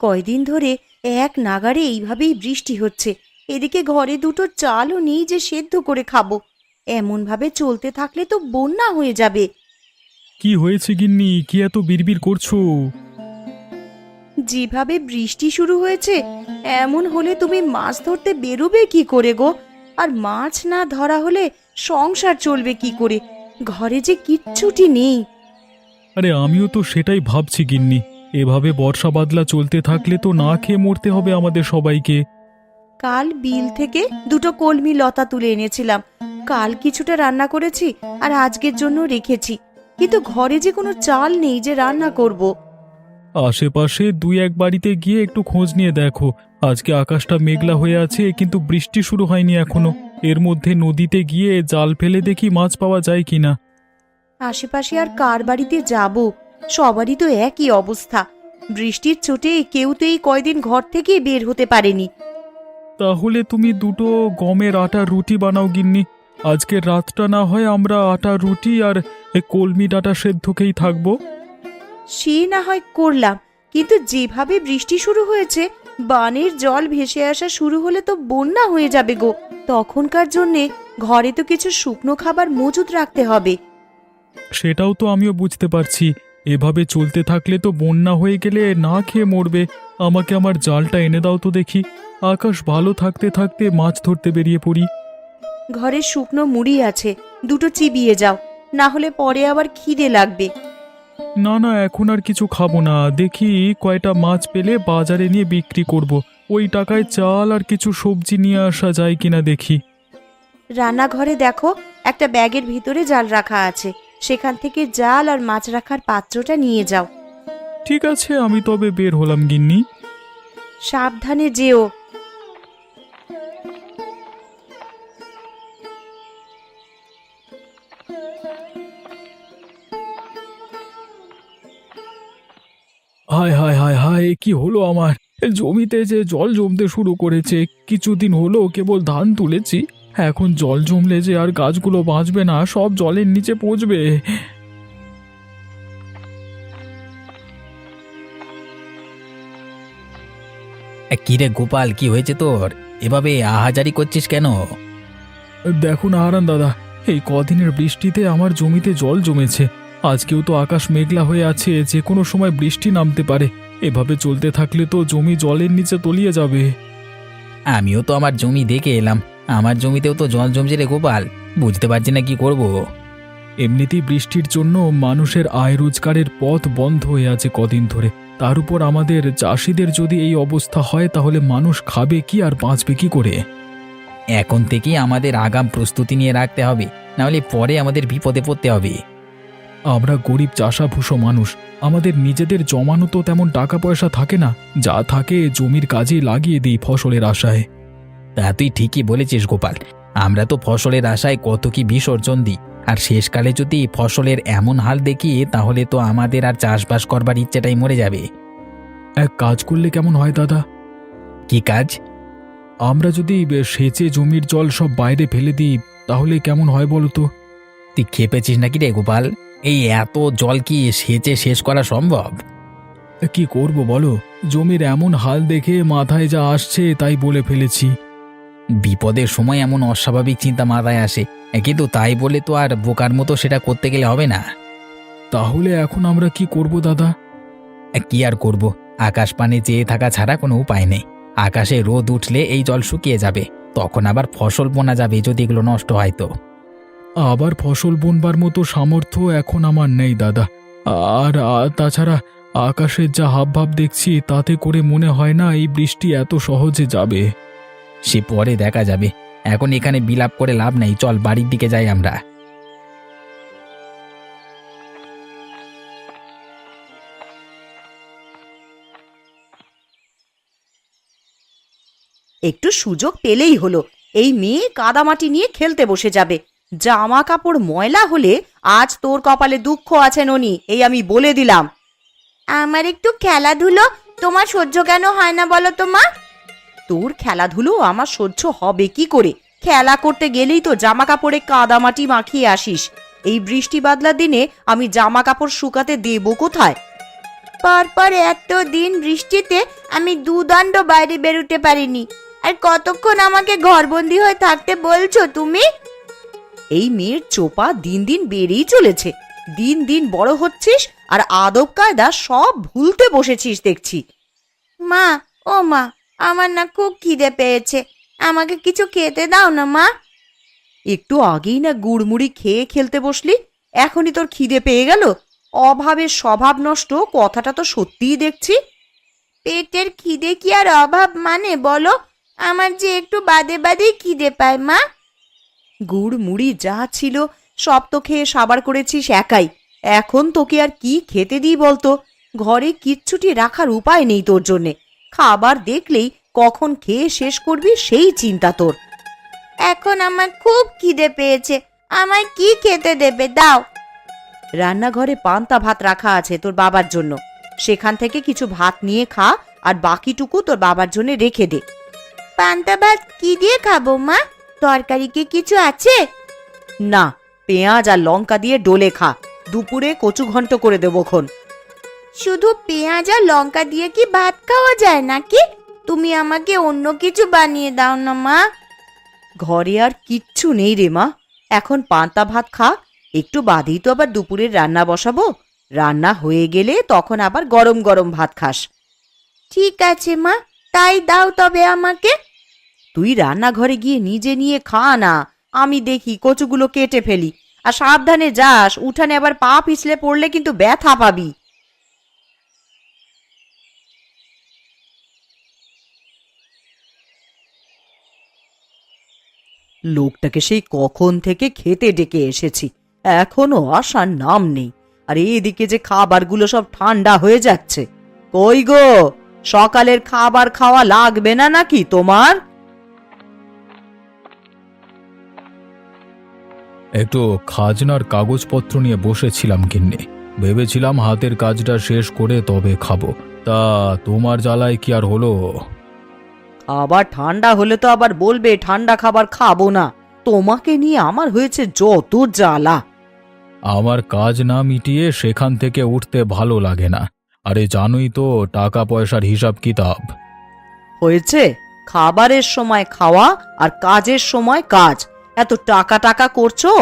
কয়দিন ধরে এক নাগাড়ে এইভাবেই বৃষ্টি হচ্ছে। এদিকে ঘরে দুটো চালও নেই যে সেদ্ধ করে খাবো। এমনভাবে চলতে থাকলে তো বন্যা হয়ে যাবে। কি হয়েছে গিন্নি, কি এত বিড়বিড় করছো? যেভাবে বৃষ্টি শুরু হয়েছে, এমন হলে তুমি মাছ ধরতে বেরোবে কি করে গো? আর মাছ না ধরা হলে সংসার চলবে কি করে? ঘরে যে কিচ্ছুটি নেই। আরে আমিও তো সেটাই ভাবছি গিন্নি। এভাবে বর্ষা বাদলা চলতে থাকলে তো না খেয়ে মরতে হবে আমাদের সবাইকে। কাল বিল থেকে দুটো কলমি লতা তুলে এনেছিলাম। কাল কিছুটা রান্না করেছি আর আজকের জন্য রেখেছি, কিন্তু ঘরে যে কোনো চাল নেই যে রান্না করব। আশেপাশে দুই এক বাড়িতে গিয়ে একটু খোঁজ নিয়ে দেখো। আজকে আকাশটা মেঘলা হয়ে আছে, কিন্তু বৃষ্টি শুরু হয়নি এখনো। এর মধ্যে নদীতে গিয়ে জাল ফেলে দেখি মাছ পাওয়া যায় কিনা। আশেপাশে আর কার বাড়িতে যাব? সবারই তো একই অবস্থা। বৃষ্টির চোটে কেউ তো এই কয়দিন ঘর থেকে বের হতে পারেনি। তাহলে তুমি দুটো গমের আটার রুটি বানাও গিন্নি। আজকের রাতটা না হয় আমরা আটার রুটি আর কলমি ডাঁটা সেদ্ধ খেয়েই থাকবো। সে না হয় করলাম, কিন্তু যেভাবে বৃষ্টি শুরু হয়েছে, বানের জল ভেসে আসা শুরু হলে তো বন্যা হয়ে যাবে গো। তখনকার জন্যে ঘরে তো কিছু শুকনো খাবার মজুদ রাখতে হবে। সেটাও তো আমিও বুঝতে পারছি। এভাবে চলতে থাকলে তো বন্যা হয়ে গেলে না খেয়ে মরবে। আমাকে আমার জালটা এনে দাও তো দেখি। আকাশ ভালো থাকতে থাকতে মাছ ধরতে বেরিয়ে পড়ি। ঘরে শুকনো মুড়ি আছে, দুটো চিবিয়ে যাও, না হলে পরে আবার খিদে লাগবে। না না, এখন আর কিছু খাবো না। দেখি কয়টা মাছ পেলে বাজারে নিয়ে বিক্রি করব। ওই টাকায় চাল আর কিছু সবজি নিয়ে আসা যায় কিনা দেখি। রান্নাঘরে দেখো, একটা ব্যাগের ভিতরে জাল রাখা আছে। সেখান থেকে জাল আর মাছ রাখার পাত্রটা নিয়ে যাও। ঠিক আছে, আমি তবে বের হলাম গিন্নি। সাবধানে যেও। হায় হায় হায় হায়, কি হলো আমার? জমিতে যে জল জমতে শুরু করেছে। কিছুদিন হলো কেবল ধান তুলেছি, এখন জল জমলে যে আর গাছগুলো বাঁচবে না, সব জলের নিচে পচবে। কিরে গোপাল, কি হয়েছে তোর? এভাবে আহাজারি করছিস কেন? দেখুন হারান দাদা, এই কদিনের বৃষ্টিতে আমার জমিতে জল জমেছে। আজকেও তো আকাশ মেঘলা হয়ে আছে, যে কোনো সময় বৃষ্টি নামতে পারে। এভাবে চলতে থাকলে তো জমি জলের নিচে তলিয়ে যাবে। আমিও তো আমার জমি দেখে এলাম, আমার জমিতেও তো জল জমছে রে গোপাল। বুঝতে পারছি না কি করব। এমনিতেই বৃষ্টির জন্য মানুষের আয় রোজগারের পথ বন্ধ হয়ে আছে কদিন ধরে। তার উপর আমাদের চাষিদের যদি এই অবস্থা হয়, তাহলে মানুষ খাবে কি আর বাঁচবে কি করে? এখন থেকেই আমাদের আগাম প্রস্তুতি নিয়ে রাখতে হবে, নাহলে পরে আমাদের বিপদে পড়তে হবে। আমরা গরিব চাষাভুষো মানুষ, আমাদের নিজেদের জমানো তো তেমন টাকা পয়সা থাকে না। যা থাকে জমির কাজে লাগিয়ে দিই ফসলের আশায়। তা তুই ঠিকই বলেছিস গোপাল, আমরা তো ফসলের আশায় কত কি বিসর্জন দিই। আর শেষকালে যদি ফসলের এমন হাল দেখি, তাহলে তো আমাদের আর চাষবাস করবার ইচ্ছেটাই মরে যাবে। এক কাজ করলে কেমন হয় দাদা? কি কাজ? আমরা যদি সেচে জমির জল সব বাইরে ফেলে দিই, তাহলে কেমন হয় বলো তো? তুই খেপেছিস নাকি রে গোপাল? এই এত জল কি সেচে শেষ করা সম্ভব? কি করব বলো, জমির এমন হাল দেখে মাথায় যা আসছে তাই বলে ফেলেছি। বিপদের সময় এমন অস্বাভাবিক চিন্তা মাথায় আসে, কিন্তু তাই বলে তো আর বোকার মতো সেটা করতে গেলে হবে না। তাহলে এখন আমরা কি করব দাদা? কি আর করব, আকাশ পানে চেয়ে থাকা ছাড়া কোনো উপায় নেই। আকাশে রোদ উঠলে এই জল শুকিয়ে যাবে, তখন আবার ফসল বোনা যাবে যদি এগুলো নষ্ট হয় তো। আবার ফসল বুনবার মতো সামর্থ্য এখন আমার নেই দাদা। আর তাছাড়া আকাশের যা হাবভাব দেখছি, তাতে করে মনে হয় না এই বৃষ্টি এত সহজে যাবে। সে পরে দেখা যাবে, এখন এখানে বিলাপ করে লাভ নেই। চল বাড়ির দিকে যাই আমরা। একটু সুযোগ পেলেই হলো, এই মেয়ে কাদামাটি নিয়ে খেলতে বসে যাবে। জামা কাপড় ময়লা হলে আজ তোর কপালে দুঃখ আছে ননি, এই আমি বলে দিলাম। আমার একটু খেলাধুলো তোমার সহ্য কেন হয় না বলো তো মা? তোর খেলাধুলো আমার সহ্য হবে কি করে? খেলা করতে গেলেই তো জামা কাপড়ে কাদামাটি মাখিয়ে আসিস। এই বৃষ্টি বাদলার দিনে আমি জামা কাপড় শুকাতে দেবো কোথায়? পর পর এত দিন বৃষ্টিতে আমি দুদণ্ড বাইরে বেরোতে পারিনি, আর কতক্ষণ আমাকে ঘরবন্দি হয়ে থাকতে বলছো তুমি? এই মেয়ের চোপা দিন দিন বেড়েই চলেছে। দিন দিন বড় হচ্ছিস আর আদব কায়দা সব ভুলতে বসেছিস দেখছি। মা, ও মা, আমার না খুব খিদে পেয়েছে, আমাকে কিছু খেতে দাও না মা। একটু আগেই না গুড়মুড়ি খেয়ে খেলতে বসলি, এখনই তোর খিদে পেয়ে গেল? অভাবের স্বভাব নষ্ট, কথাটা তো সত্যিই দেখছি। পেটের খিদে কি আর অভাব মানে বলো? আমার যে একটু বাদে বাদেই খিদে পায় মা। গুড় মুড়ি যা ছিল সব তো খেয়ে সাবার করেছিস একাই। এখন তোকে আর কি খেতে দিই বলতো? ঘরে কিচ্ছুটি রাখার উপায় নেই তোর জন্যে। খাবার দেখলেই কখন খেয়ে শেষ করবি সেই চিন্তা তোর। এখন আমার খুব খিদে পেয়েছে, আমায় কি খেতে দেবে দাও। রান্নাঘরে পান্তা ভাত রাখা আছে তোর বাবার জন্য, সেখান থেকে কিছু ভাত নিয়ে খা, আর বাকিটুকু তোর বাবার জন্য রেখে দে। পান্তা ভাত কি দিয়ে খাবো মা? তরকারি কি কিছু আছে? না, পেঁয়াজ আর লঙ্কা দিয়ে ডোলে খা। দুপুরে কচু ঘন্ট করে দেবো খন। শুধু পেঁয়াজ আর লঙ্কা দিয়ে কি ভাত খাওয়া যায় নাকি? তুমি আমাকে অন্য কিছু বানিয়ে দাও না মা। ঘরে আর কিচ্ছু নেই রে মা, এখন পান্তা ভাত খা। একটু বাদেই তো আবার দুপুরের রান্না বসাবো। রান্না হয়ে গেলে তখন আবার গরম গরম ভাত খাস। ঠিক আছে মা, তাই দাও তবে আমাকে। তুই রান্নাঘরে গিয়ে নিজে নিয়ে খা না, আমি দেখি কচুগুলো কেটে ফেলি। আর সাবধানে যাস, উঠানে আবার পা পিছলে পড়লে কিন্তু ব্যথা পাবি। লোকটাকে সেই কখন থেকে খেতে ডেকে এসেছি, এখনো আসার নাম নেই। আর এদিকে যে খাবারগুলো সব ঠান্ডা হয়ে যাচ্ছে। কই গো, সকালের খাবার খাওয়া লাগবে না নাকি তোমার? একটু খাজনার কাগজপত্র নিয়ে বসেছিলাম কিন্নে, ভেবেছিলাম হাতের কাজটা শেষ করে তবে খাবো। তা তোমার জ্বালায় কি আর হলো? আবার ঠান্ডা হলে তো আবার বলবে ঠান্ডা খাবার খাবো না। তোমাকে নিয়ে আমার হয়েছে যত জ্বালা। আমার কাজ না মিটিয়ে সেখান থেকে উঠতে ভালো লাগে না। আরে জানোই তো টাকা পয়সার হিসাব কিতাব। হয়েছে, খাবারের সময় খাওয়া আর কাজের সময় কাজ। এত টাকা টাকা করছো,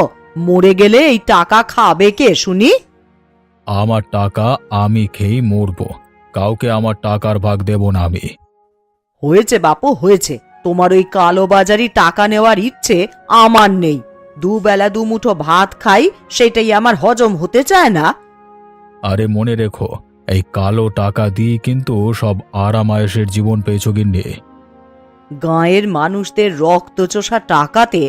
মরে গেলে এই টাকা খাবে কে শুনি? আমার টাকা আমি খেয়েই মরবো, কাউকে আমার টাকার ভাগ দেব না আমি। হয়েছে বাপু, হয়েছে। তোমার ওই কালোবাজারি টাকা নেওয়ার ইচ্ছে আমার নেই। দুবেলা দুমুঠো ভাত খাই, সেটাই আমার হজম হতে চায় না। আরে মনে রেখো, এই কালো টাকা দিয়ে কিন্তু সব আরামায়েশের জীবন পেয়েছ গিন্নি। গাঁয়ের মানুষদের রক্তচোষা টাকাতে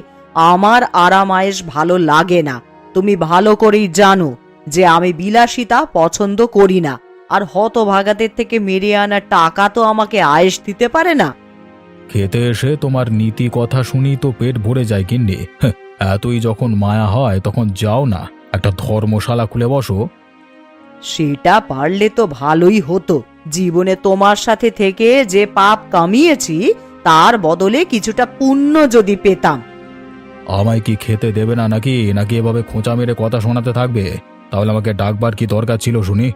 আমার আরামায়েশ ভালো লাগে না। তুমি ভালো করেই জানো যে আমি বিলাসিতা পছন্দ করি না। আর হতভাগাদের থেকে মেরে আনা টাকা তো আমাকে আয়েশ দিতে পারে না। খেতে এসে তোমার নীতি কথা শুনি তো পেট ভরে যায় গিন্নি। এতই যখন মায়া হয় তখন যাও না, একটা ধর্মশালা খুলে বসো। সেটা পারলে তো ভালোই হতো। জীবনে তোমার সাথে থেকে যে পাপ কামিয়েছি তার বদলে কিছুটা পুণ্য যদি পেতাম। আমায় কি খেতে দেবে না নাকি নাকি এভাবে খোঁচা মেরে কথা শোনাতে থাকবে? তাহলে আমাকে ডাকবার কি দরকার ছিল শুনি?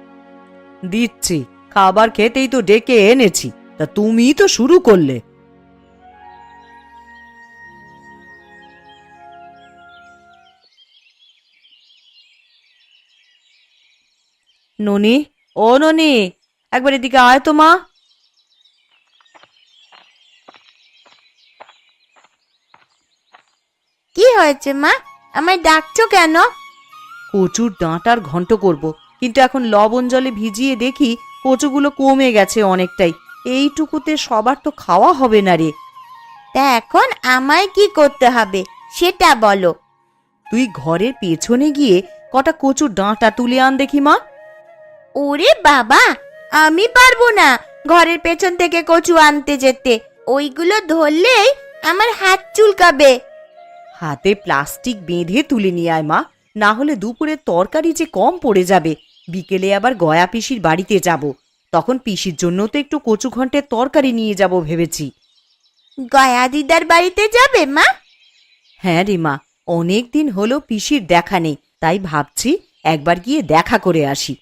দিচ্ছি, খাবার খেতেই তো ডেকে এনেছি, তা তুমি তো শুরু করলে। ননি, ও ননি, একবার এদিকে আয় তো মা। কি হয়েছে মা, আমায় ডাকছো কেন? কচুর ডাঁটার ঘন্ট করব, কিন্তু এখন লবণ জলে ভিজিয়ে দেখি কচুগুলো কমে গেছে অনেকটাই। এইটুকুতে সবার তো খাওয়া হবে না রে। তা এখন আমায় কি করতে হবে সেটা বলো। তুই ঘরের পেছনে গিয়ে কটা কচুর ডাঁটা তুলে আন দেখি মা। ওরে বাবা, আমি পারবো না ঘরের পেছন থেকে কচু আনতে যেতে। ওইগুলো ধরলেই আমার হাত চুলকাবে। হাতে প্লাস্টিক বেঁধে তুলে নিয়ে আয় মা, না হলে দুপুরের তরকারি যে কম পড়ে যাবে। বিকেলে আবার গয়া পিসির বাড়িতে যাব, তখন পিসির জন্য তো একটু কচু ঘন্টের তরকারি নিয়ে যাব ভেবেছি। গয়া দিদার বাড়িতে যাবে মা? হ্যাঁ রে মা, অনেক দিন হলো পিসির দেখা নেই, তাই ভাবছি একবার গিয়ে দেখা করে আসি।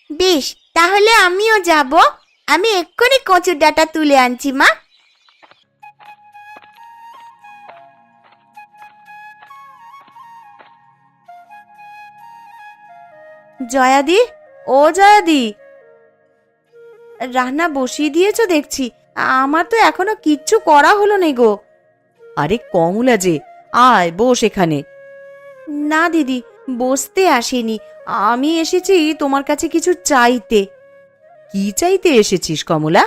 বেশ, তাহলে আমিও যাব। আমি এক্ষুনি কচুর ডাঁটা তুলে আনছি মা। জয়াদি, ও জয়াদি, রান্না বসিয়ে দিয়েছো দেখছি। আমার তো এখনো কিচ্ছু করা হলো না গো। আরে কমলা যে, আয় বস এখানে। না দিদি, বসতে আসিনি, আমি এসেছি তোমার কাছে কিছু চাইতে। কি চাইতে এসেছিস কমলা?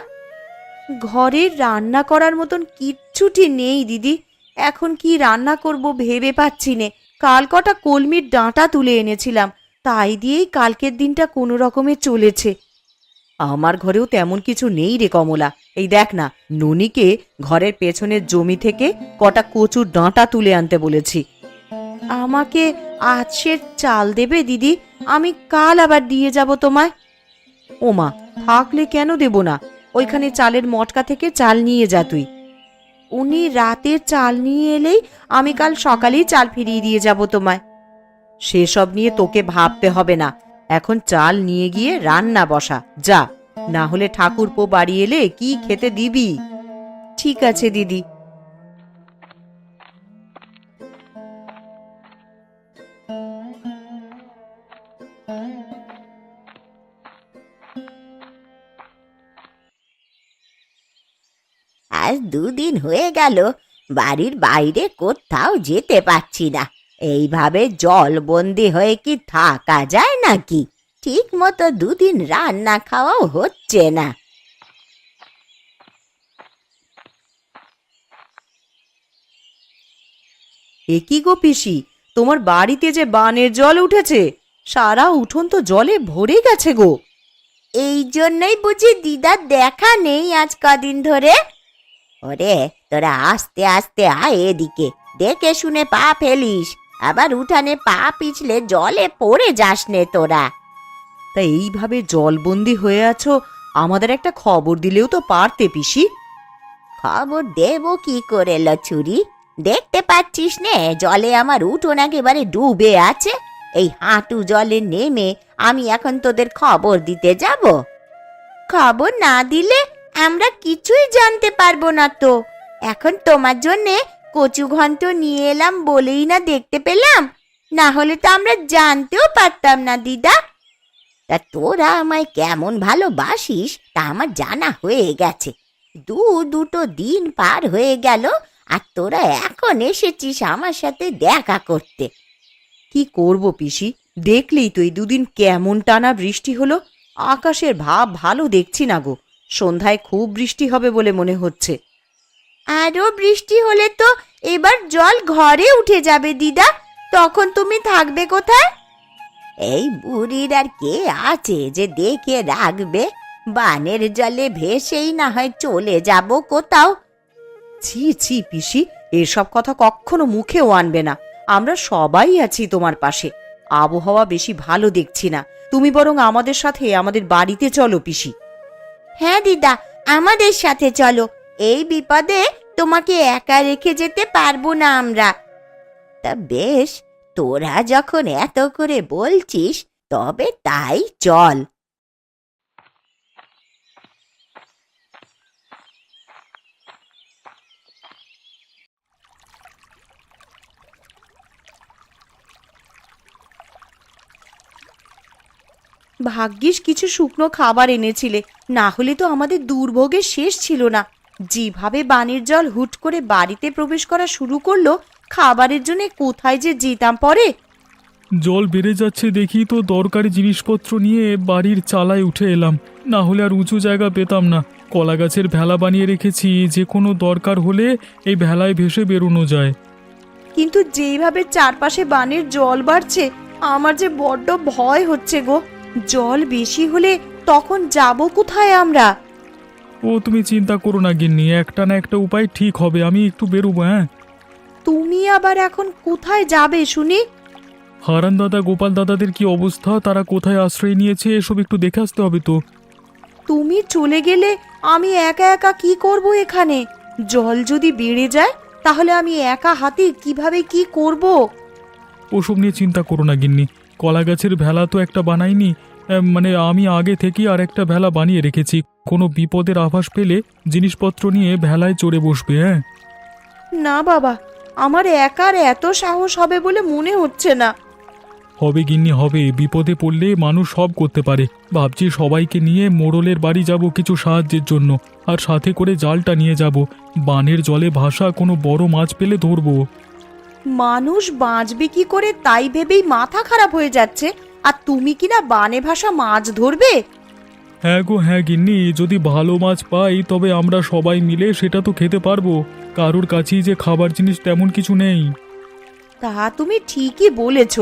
ঘরে রান্না করার মতন কিচ্ছুটি নেই দিদি। এখন কি রান্না করব ভেবে পাচ্ছি নে। কাল কটা কলমির ডাঁটা তুলে এনেছিলাম, তাই দিয়েই কালকের দিনটা কোনো রকমে চলেছে। আমার ঘরেও তেমন কিছু নেই রে কমলা। এই দেখ না, ননিকে ঘরের পেছনের জমি থেকে কটা কচুর ডাঁটা তুলে আনতে বলেছি। আমাকে আজকের চাল দেবে দিদি? আমি কাল আবার দিয়ে যাব তোমায়। ওমা, থাকলে কেন দেব না? ওইখানে চালের মটকা থেকে চাল নিয়ে যা তুই। উনি রাতের চাল নিয়ে এলেই আমি কাল সকালেই চাল ফিরিয়ে দিয়ে যাব তোমায়। সেসব নিয়ে তোকে ভাবতে হবে না, এখন চাল নিয়ে গিয়ে রান্না বসা যা, না হলে ঠাকুরপো বাড়ি এলে কি খেতে দিবি? ঠিক আছে দিদি। আজ 2 দিন হয়ে গেল বাড়ির বাইরে কোথাও যেতে পারছি না। এইভাবে জলবন্দি হয়ে কি থাকা যায় নাকি? ঠিক মতো 2 দিন রান্না খাওয়াও হচ্ছে না। এ কি গো পিসি, তোমার বাড়িতে যে বানের জল উঠেছে, সারা উঠোন তো জলে ভরে গেছে গো। এই জন্যই বুঝি দিদার দেখা নেই আজ কদিন ধরে। ওরে, তোরা আস্তে আস্তে আয় এদিকে, দেখে শুনে পা ফেলিস, আবার উঠানে পা পিছলে জলে পড়ে যাস নে তোরা। তা এইভাবে জলবন্দি হয়ে আছো, আমাদের একটা খবর দিলেও তো পারতে পিসি। খবর দেব কি করে লছুরি? দেখতে পাচ্ছিস নে জলে আমার উঠোন একেবারে ডুবে আছে। এই হাঁটু জলে নেমে আমি এখন তোদের খবর দিতে যাব? খবর না দিলে আমরা কিছুই জানতে পারবো না তো। এখন তোমার জন্যে কচু ঘন্ট নিয়ে এলাম বলেই না দেখতে পেলাম, না হলে তো আমরা জানতেও পারতাম না দিদা। তা তোরা আমায় কেমন ভালোবাসিস তা আমার জানা হয়ে গেছে। দুটো দিন পার হয়ে গেল আর তোরা এখন এসেছিস আমার সাথে দেখা করতে। কি করব পিসি, দেখলেই তো এই 2 দিন কেমন টানা বৃষ্টি হলো। আকাশের ভাব ভালো দেখছি না গো, সন্ধ্যায় খুব বৃষ্টি হবে বলে মনে হচ্ছে। আরো বৃষ্টি হলে তো এবার জল ঘরে উঠে যাবে দিদা, তখন তুমি থাকবে কোথায়? এই বুড়ির আর কে আছে যে দেখে রাখবে? বানের জলে ভেসেই না হয় চলে যাব কোথাও। ছি ছি পিসি, এসব কথা কখনো মুখেও আনবে না। আমরা সবাই আছি তোমার পাশে। আবহাওয়া বেশি ভালো দেখছি না, তুমি বরং আমাদের সাথে আমাদের বাড়িতে চলো পিসি। হ্যাঁ দিদা, আমাদের সাথে চলো। এই বিপদে তোমাকে একা রেখে যেতে পারবো না আমরা। তা বেশ, তোরা যখন এত করে বলছিস তবে তাই চল। ভাগ্যিস কিছু শুকনো খাবার এনেছিলে, না হলে তো আমাদের দুর্ভোগের শেষ ছিল না। যেভাবে বানের জল হুট করে বাড়িতে প্রবেশ করা শুরু করলো, খাবারের জন্য কোথায় যে যেতাম পরে। জল বেড়ে যাচ্ছে দেখি তো দরকারি জিনিসপত্র নিয়ে বাড়ির চালায় উঠে এলাম, না হলে আর উঁচু জায়গা পেতাম না। কলা গাছের ভেলা বানিয়ে রেখেছি, যে কোনো দরকার হলে এই ভেলায় ভেসে বেরোনো যায়। কিন্তু যেইভাবে চারপাশে বানের জল বাড়ছে, আমার যে বড্ড ভয় হচ্ছে গো। জল বেশি হলে তখন যাব কোথায় আমরা? ও তুমি চিন্তা করো না গিন্নি, একটা না একটা উপায় ঠিক হবে। আমি একটু বেরোবো। হ্যাঁ, তুমি আবার এখন কোথায় যাবে শুনি? হারান দাদা গোপাল দাদাদের কি অবস্থা, তারা কোথায় আশ্রয় নিয়েছে, এসব একটু দেখে আসতে হবে তো। তুমি চলে গেলে আমি একা একা কি করব এখানে? জল যদি বেড়ে যায় তাহলে আমি একা হাতে কিভাবে কি করব? ওসব নিয়ে চিন্তা করো না গিন্নি, কলা গাছের ভেলা তো একটা বানাইনি, মানে আমি আগে থেকেই আর একটা ভেলা বানিয়ে রেখেছি। কোনো বিপদের আভাস পেলে জিনিসপত্র নিয়ে ভেলায় চড়ে বসবে। হ্যাঁ, না বাবা, আমার একার এত সাহস হবে বলে মনে হচ্ছে না। হবে গিন্নি হবে, বিপদে পড়লে মানুষ সব করতে পারে। ভাবছি সবাইকে নিয়ে মোড়লের বাড়ি যাব কিছু সাহায্যের জন্য, আর সাথে করে জালটা নিয়ে যাব। বানের জলে ভাসা কোনো বড় মাছ পেলে ধরবো। মানুষ বাঁচবে কি করে তাই ভেবেই মাথা খারাপ হয়ে যাচ্ছে, আর তুমি কিনা বানে ভাসা মাছ ধরবে? হ্যাঁ গো হ্যাঁ গিন্নি, যদি ভালো মাছ পাই তবে আমরা সবাই মিলে সেটা তো খেতে পারবো। কারোর কাছেই যে খাবার জিনিস তেমন কিছু নেই। তা তুমি ঠিকই বলেছ,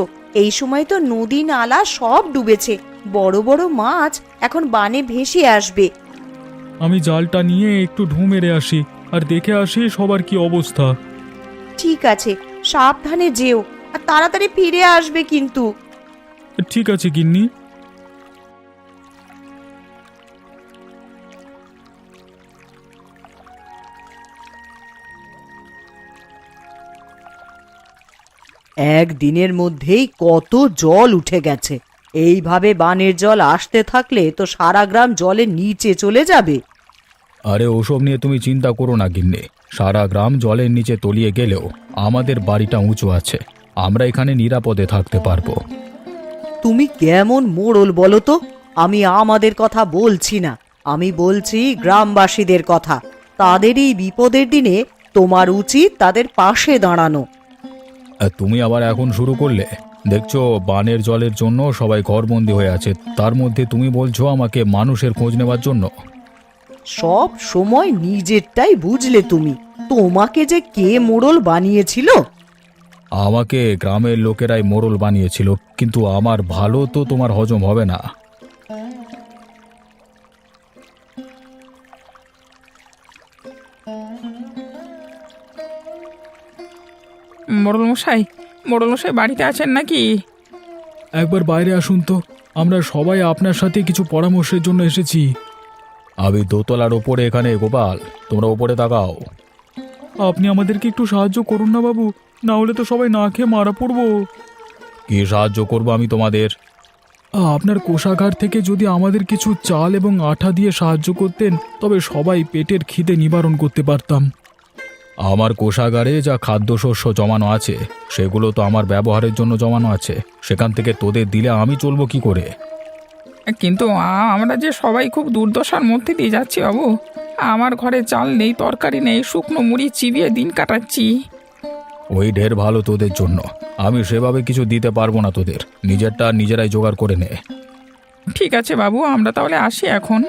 এই সময় তো নদী নালা সব ডুবেছে, বড় বড় মাছ এখন বানে ভেসে আসবে। আমি জালটা নিয়ে একটু ঢু মেরে আসি, আর দেখে আসি সবার কি অবস্থা। ঠিক আছে, সাবধানে যেও, আর তাড়াতাড়ি ফিরে আসবে কিন্তু। ঠিক আছে গিন্নি। একদিনের মধ্যেই কত জল উঠে গেছে। এইভাবে বানের জল আসতে থাকলে তো সারা গ্রাম জলের নিচে চলে যাবে। আরে ওসব নিয়ে তুমি চিন্তা করো না গিন্নি, সারা গ্রাম জলের নিচে তলিয়ে গেলেও আমাদের বাড়িটা উঁচু আছে, আমরা এখানে নিরাপদে থাকতে পারবো। তুমি কেমন মোড়ল বলো তো? আমি আমাদের কথা বলছি না, আমি বলছি গ্রামবাসীদের কথা। তাদের এই বিপদের দিনে তোমার উচিত তাদের পাশে দাঁড়ানো। আর তুমি আবার এখন শুরু করলে? দেখছো বানের জলের জন্য সবাই ঘরবন্দি হয়ে আছে, তার মধ্যে তুমি বলছো আমাকে মানুষের খোঁজ নেওয়ার জন্য। সব সময় নিজেরটাই বুঝলে তুমি। তোমাকে যে কে মোড়ল বানিয়েছিল? আমাকে গ্রামের লোকেরাই মোড়ল বানিয়েছিল, কিন্তু আমার ভালো তো তোমার হজম হবে না। মোড়লমশাই বাড়িতে আছেন নাকি? একবার বাইরে আসুন তো, আমরা সবাই আপনার সাথে কিছু পরামর্শের জন্য এসেছি। আমি দোতলার ওপরে এখানে, গোপাল তোমরা ওপরে তাকাও। আপনি আমাদেরকে একটু সাহায্য করুন না বাবু, না হলে তো সবাই না খেয়ে মারা পড়বো। কি সাহায্য করবো আমি তোমাদের? আপনার কোষাগার থেকে যদি আমাদের কিছু চাল এবং আঠা দিয়ে সাহায্য করতেন, তবে সবাই পেটের খিদে নিবারণ করতে পারতাম। আমার কোষাগারে যা খাদ্যশস্য জমানো আছে সেগুলো তো আমার ব্যবহারের জন্য জমানো আছে, সেখান থেকে তোদের দিলে আমি চলবো কি করে? কিন্তু আমরা যে সবাই খুব দুর্দশার মধ্যে দিয়ে যাচ্ছি বাবু। আমার ঘরে চাল নেই, তরকারি নেই, শুকনো মুড়ি চিবিয়ে দিন কাটাচ্ছি। ওই ঢের ভালো তোদের জন্য, আমি সেভাবে কিছু দিতে পারবো না তোদের, নিজেরটা নিজেরাই জোগাড় করে নে। ঠিক আছে বাবু, আমরা তাহলে আসি এখন।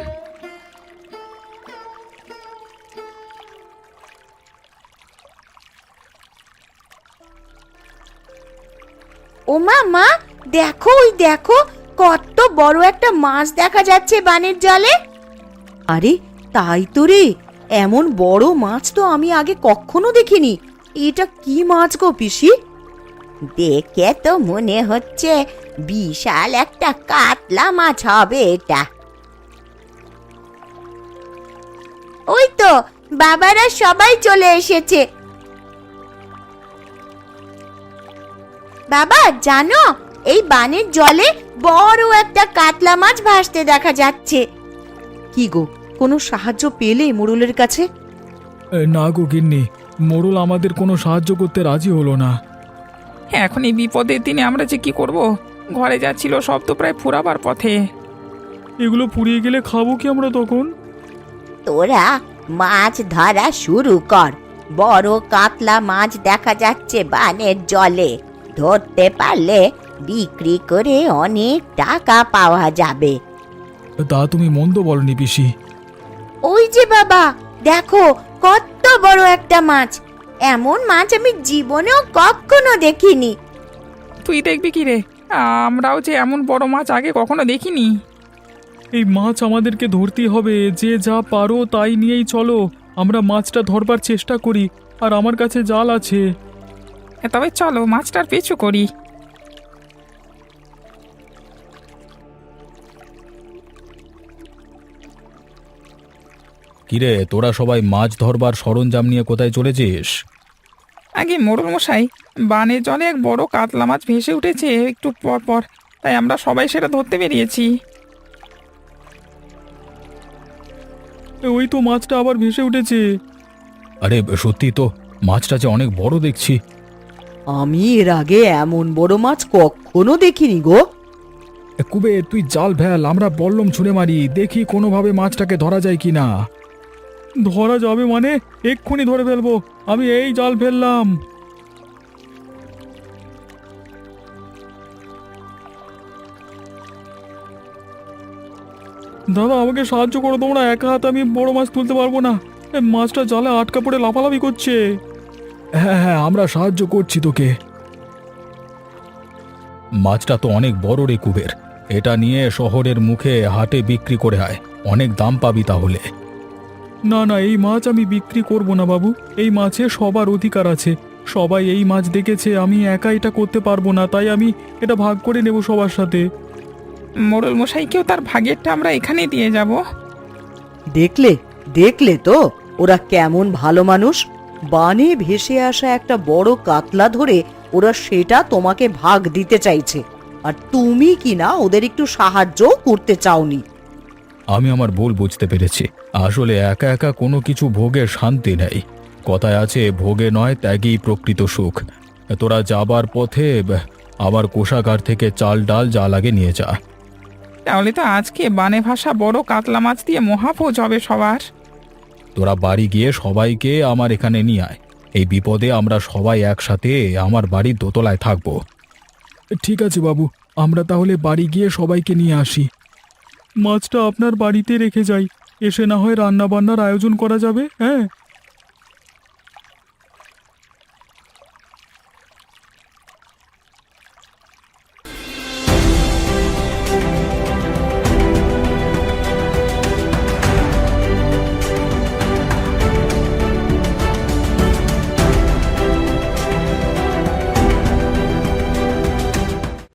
ও মা, দেখো ওই দেখো, কত বড় একটা মাছ দেখা যাচ্ছে বানের জলে। আরে তাই তো রে, এমন বড় মাছ তো আমি আগে কখনো দেখিনি। এটা কি মাছ গো পিসি? দেখে তো মনে হচ্ছে বিশাল একটা কাতলা মাছ হবে এটা। ওই তো বাবারা সবাই চলে এসেছে। বাবা জানো, এই বানের জলে বড় একটা কাতলা মাছ ভাসতে দেখা যাচ্ছে। কি গো, কোনো সাহায্য পেলে মোড়লের কাছে? না গো গিন্নি, মোড়ল আমাদের কোনো সাহায্য করতে রাজি হলো না। এখন এই বিপদের দিনে আমরা যে কি করব? ঘরে যা ছিল সব তো প্রায় ফুরাবার পথে। এগুলো পুড়িয়ে গেলে খাবো কি আমরা তখন? তোরা মাছ ধরা শুরু কর, বড় কাতলা মাছ দেখা যাচ্ছে বানের জলে। ধরতে পারলে বিক্রি করে অনেক টাকা পাওয়া যাবে। তা তুমি মন্দ বলনি পিসি। ওই যে বাবা দেখো, কত বড় একটা মাছ। এমন মাছ আমি জীবনেও কখনো দেখিনি। তুই দেখবি কি রে? আমরাও যে এমন বড় মাছ আগে কখনো দেখিনি। এই মাছ আমাদেরকে ধরতেই হবে, যে যা পারো তাই নিয়েই চলো। আমরা মাছটা ধরবার চেষ্টা করি, আর আমার কাছে জাল আছে। তবে চলো মাছটার পিছু করি। কিরে, তোরা সবাই মাছ ধরবার সরঞ্জাম নিয়ে কোথায় চলেছিস? আগে মোড়ল মশাই, বানের জলে এক বড় কাতলা মাছ ভেসে উঠেছে একটু পর পর। তাই আমরা সবাই সেটা ধরতে বেরিয়েছি। ওই তো মাছটা আবার ভেসে উঠেছে। আরে সত্যি তো, মাছটা যে অনেক বড় দেখছি। আমি এর আগে এমন বড় মাছ কখনো দেখিনি গো। কুবে তুই জাল ফেল, আমরা বল্লম ছুঁড়ে মারি, দেখি কোনোভাবে মাছটাকে ধরা যায় কিনা। ধরা যাবে মানে? এক্ষুনি ধরে ফেলবো, আমি এই জাল ফেললাম। দাদা আমাকে সাহায্য করো তোমরা, একা হাতে আমি বড় মাছ তুলতে পারবো না। মাছটা জালে আটকা পড়ে লাফালাফি করছে। হ্যাঁ হ্যাঁ, আমরা সাহায্য করছি তোকে। মাছটা তো অনেক বড় রে কুবের, এটা নিয়ে শহরের মুখে হাটে বিক্রি করে আয়, অনেক দাম পাবি তাহলে। না না, এই মাছ আমি বিক্রি করব না বাবু, এই মাছে সবার অধিকার আছে। সবাই এই মাছ দেখেছে, আমি একা এটা করতে পারবো না, তাই আমি এটা ভাগ করে নেব সবার সাথে। মোড়ল মশাইকেও তার ভাগেরটা আমরা এখানে দিয়ে যাব। দেখলে দেখলে তো ওরা কেমন ভালো মানুষ। বানে ভেসে আসা একটা বড় কাতলা ধরে ওরা সেটা তোমাকে ভাগ দিতে চাইছে, আর তুমি কি না ওদের একটু সাহায্য করতে চাওনি। আমি আমার ভুল বুঝতে পেরেছি, আসলে একা একা কোনো কিছু ভোগের শান্তি নেই। কথায় আছে, ভোগে নয় ত্যাগই প্রকৃত সুখ। তোরা যাবার পথে আবার কোষাগার থেকে চাল ডাল যা লাগে নিয়ে যা। তাহলে তো আজকে বানে ভাষা বড় কাতলা মাছ দিয়ে মহাভোজ হবে সবার। তোরা বাড়ি গিয়ে সবাইকে আমার এখানে নিয়ে আয়, এই বিপদে আমরা সবাই একসাথে আমার বাড়ির দোতলায় থাকবো। ঠিক আছে বাবু, আমরা তাহলে বাড়ি গিয়ে সবাইকে নিয়ে আসি। মাছটা আপনার বাড়িতে রেখে যাই, এসে না হয় রান্না বান্নার আয়োজন করা যাবে। হ্যাঁ।